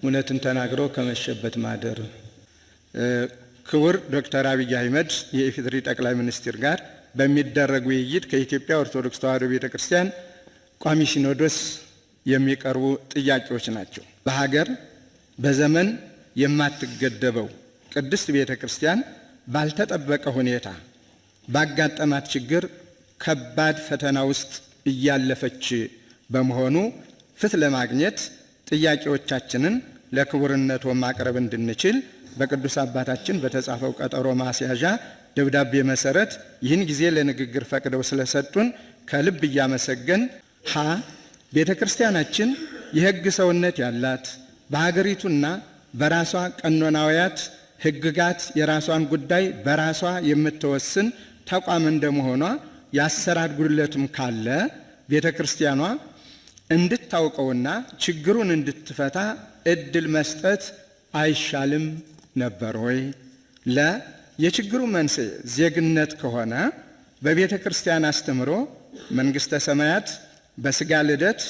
እውነትን ተናግሮ ከመሸበት ማደር። ክቡር ዶክተር አብይ አህመድ የኢፌዴሪ ጠቅላይ ሚኒስትር ጋር በሚደረግ ውይይት ከኢትዮጵያ ኦርቶዶክስ ተዋሕዶ ቤተክርስቲያን ቋሚ ሲኖዶስ የሚቀርቡ ጥያቄዎች ናቸው። በሀገር በዘመን የማትገደበው ቅድስት ቤተክርስቲያን ባልተጠበቀ ሁኔታ ባጋጠማት ችግር ከባድ ፈተና ውስጥ እያለፈች በመሆኑ ፍትሕ ለማግኘት ጥያቄዎቻችንን ለክቡርነቶ ማቅረብ እንድንችል በቅዱስ አባታችን በተጻፈው ቀጠሮ ማስያዣ ደብዳቤ መሰረት ይህን ጊዜ ለንግግር ፈቅደው ስለሰጡን ከልብ እያመሰገን ሀ ቤተክርስቲያናችን የሕግ ሰውነት ያላት በሀገሪቱና በራሷ ቀኖናውያት ሕግጋት የራሷን ጉዳይ በራሷ የምትወስን ተቋም እንደመሆኗ የአሰራር ጉድለትም ካለ ቤተክርስቲያኗ እንድታውቀውና ችግሩን እንድትፈታ እድል መስጠት አይሻልም ነበር ወይ? ለ የችግሩ መንስኤ ዜግነት ከሆነ በቤተ ክርስቲያን አስተምሮ መንግስተ ሰማያት በስጋ ልደት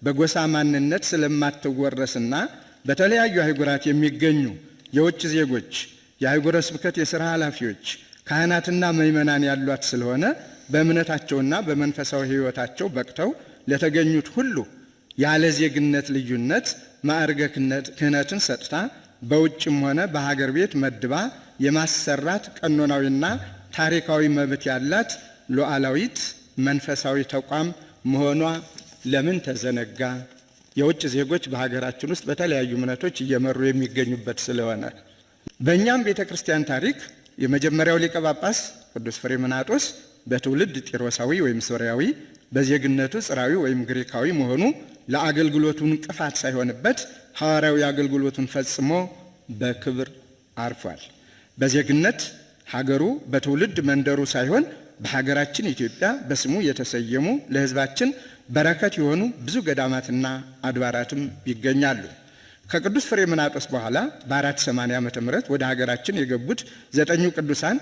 በጎሳ ማንነት ስለማትወረስና በተለያዩ አህጉራት የሚገኙ የውጭ ዜጎች የአህጉረ ስብከት የሥራ ኃላፊዎች ካህናትና ምእመናን ያሏት ስለሆነ በእምነታቸውና በመንፈሳዊ ሕይወታቸው በቅተው ለተገኙት ሁሉ ያለ ዜግነት ልዩነት ማዕርገ ክህነትን ሰጥታ በውጭም ሆነ በሀገር ቤት መድባ የማሰራት ቀኖናዊና ታሪካዊ መብት ያላት ሉዓላዊት መንፈሳዊ ተቋም መሆኗ ለምን ተዘነጋ? የውጭ ዜጎች በሀገራችን ውስጥ በተለያዩ እምነቶች እየመሩ የሚገኙበት ስለሆነ። በእኛም ቤተ ክርስቲያን ታሪክ የመጀመሪያው ሊቀ ጳጳስ ቅዱስ ፍሬምናጦስ በትውልድ ጢሮሳዊ ወይም ሶርያዊ በዜግነቱ ጽራዊ ወይም ግሪካዊ መሆኑ ለአገልግሎቱ እንቅፋት ሳይሆንበት ሐዋርያዊ አገልግሎቱን ፈጽሞ በክብር አርፏል። በዜግነት ሀገሩ በትውልድ መንደሩ ሳይሆን በሀገራችን ኢትዮጵያ በስሙ የተሰየሙ ለሕዝባችን በረከት የሆኑ ብዙ ገዳማትና አድባራትም ይገኛሉ። ከቅዱስ ፍሬምናጦስ በኋላ በ480 ዓመተ ምህረት ወደ ሀገራችን የገቡት 9 ቅዱሳን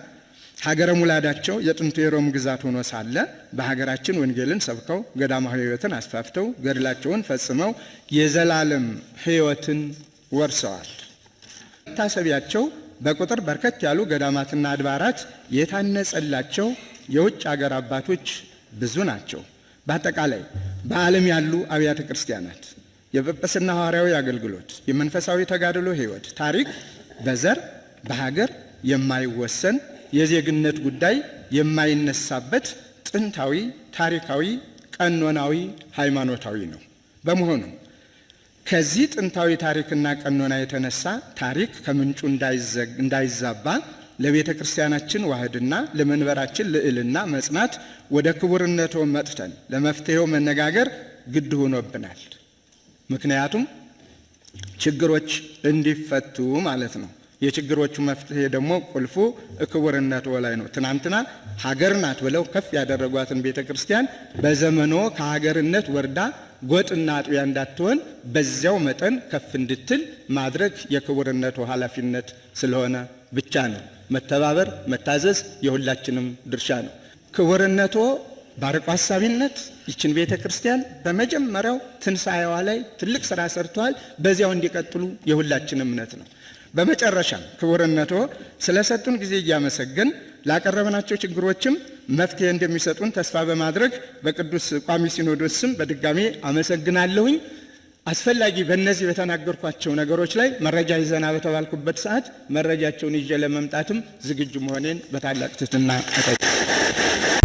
ሀገረ ሙላዳቸው የጥንቱ የሮም ግዛት ሆኖ ሳለ በሀገራችን ወንጌልን ሰብከው ገዳማዊ ሕይወትን አስፋፍተው ገድላቸውን ፈጽመው የዘላለም ሕይወትን ወርሰዋል። መታሰቢያቸው በቁጥር በርከት ያሉ ገዳማትና አድባራት የታነጸላቸው የውጭ ሀገር አባቶች ብዙ ናቸው። በአጠቃላይ በዓለም ያሉ አብያተ ክርስቲያናት የጵጵስና ሐዋርያዊ አገልግሎት፣ የመንፈሳዊ ተጋድሎ ሕይወት ታሪክ በዘር በሀገር የማይወሰን የዜግነት ጉዳይ የማይነሳበት ጥንታዊ ታሪካዊ ቀኖናዊ ሃይማኖታዊ ነው። በመሆኑ ከዚህ ጥንታዊ ታሪክና ቀኖና የተነሳ ታሪክ ከምንጩ እንዳይዛባ ለቤተ ክርስቲያናችን ዋህድና ለመንበራችን ልዕልና መጽናት ወደ ክቡርነቶ መጥተን ለመፍትሄው መነጋገር ግድ ሆኖብናል። ምክንያቱም ችግሮች እንዲፈቱ ማለት ነው። የችግሮቹ መፍትሄ ደግሞ ቁልፉ ክቡርነቶ ላይ ነው። ትናንትና ሀገር ናት ብለው ከፍ ያደረጓትን ቤተ ክርስቲያን በዘመኖ ከሀገርነት ወርዳ ጎጥና አጥቢያ እንዳትሆን በዚያው መጠን ከፍ እንድትል ማድረግ የክቡርነቶ ኃላፊነት ስለሆነ ብቻ ነው። መተባበር መታዘዝ የሁላችንም ድርሻ ነው። ክቡርነቶ ባርቆ ሐሳቢነት ይችን ቤተ ክርስቲያን በመጀመሪያው ትንሣኤዋ ላይ ትልቅ ስራ ሰርተዋል። በዚያው እንዲቀጥሉ የሁላችን እምነት ነው። በመጨረሻም ክቡርነቶ ስለሰጡን ጊዜ እያመሰገን ላቀረብናቸው ችግሮችም መፍትሄ እንደሚሰጡን ተስፋ በማድረግ በቅዱስ ቋሚ ሲኖዶስ ስም በድጋሜ አመሰግናለሁኝ። አስፈላጊ በእነዚህ በተናገርኳቸው ነገሮች ላይ መረጃ ይዘና በተባልኩበት ሰዓት መረጃቸውን ይዤ ለመምጣትም ዝግጁ መሆኔን በታላቅ ትሕትና እጠይቃለሁ።